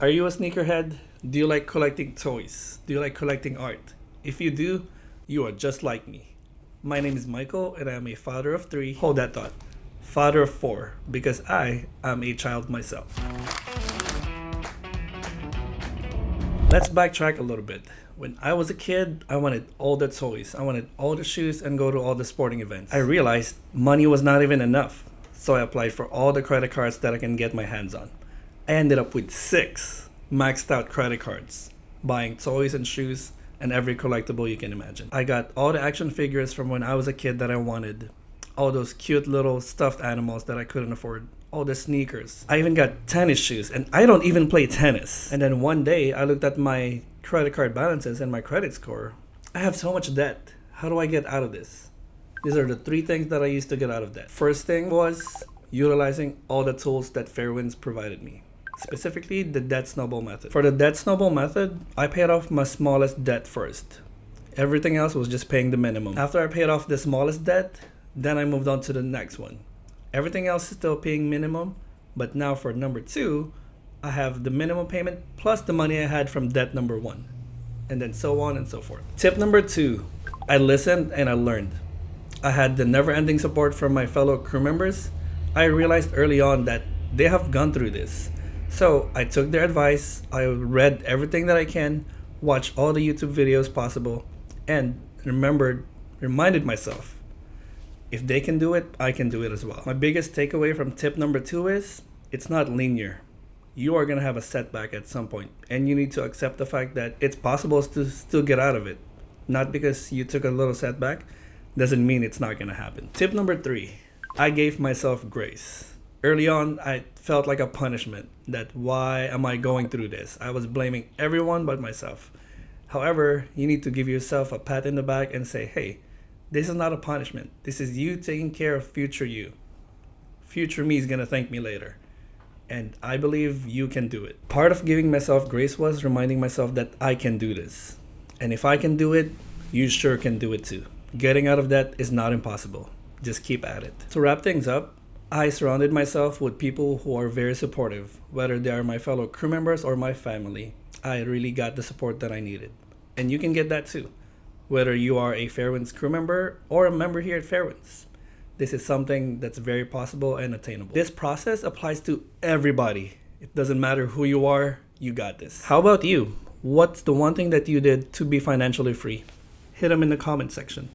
Are you a sneakerhead? Do you like collecting toys? Do you like collecting art? If you do, you are just like me. My name is Michael and I am a father of 3. Hold that thought. Father of 4, because I am a child myself. Let's backtrack a little bit. When I was a kid, I wanted all the toys, I wanted all the shoes and go to all the sporting events. I realized money was not even enough, so I applied for all the credit cards that I can get my hands on. I ended up with 6 maxed out credit cards, buying toys and shoes and every collectible you can imagine. I got all the action figures from when I was a kid that I wanted, all those cute little stuffed animals that I couldn't afford, all the sneakers. I even got tennis shoes, and I don't even play tennis. And then one day I looked at my credit card balances and my credit score. I have so much debt. How do I get out of this? These are the 3 things that I used to get out of debt. First thing was utilizing all the tools that FAIRWINDS provided me. Specifically, the debt snowball method. For the debt snowball method, I paid off my smallest debt first. Everything else was just paying the minimum. After I paid off the smallest debt, then I moved on to the next one. Everything else is still paying minimum, but now for number 2, I have the minimum payment plus the money I had from debt number 1, and then so on and so forth. Tip number 2, I listened and I learned. I had the never-ending support from my fellow crew members. I realized early on that they have gone through this. So I took their advice, I read everything that I can, watched all the YouTube videos possible, and reminded myself, if they can do it, I can do it as well. My biggest takeaway from tip number 2 is, it's not linear. You are gonna have a setback at some point, and you need to accept the fact that it's possible to still get out of it. Not because you took a little setback, doesn't mean it's not gonna happen. Tip number 3, I gave myself grace. Early on, I felt like a punishment, that why am I going through this? I was blaming everyone but myself. However, you need to give yourself a pat in the back and say, hey, this is not a punishment. This is you taking care of future you. Future me is gonna thank me later. And I believe you can do it. Part of giving myself grace was reminding myself that I can do this. And if I can do it, you sure can do it too. Getting out of that is not impossible. Just keep at it. To wrap things up, I surrounded myself with people who are very supportive, whether they are my fellow crew members or my family. I really got the support that I needed. And you can get that too, whether you are a FAIRWINDS crew member or a member here at FAIRWINDS. This is something that's very possible and attainable. This process applies to everybody. It doesn't matter who you are, you got this. How about you? What's the one thing that you did to be financially free? Hit them in the comment section.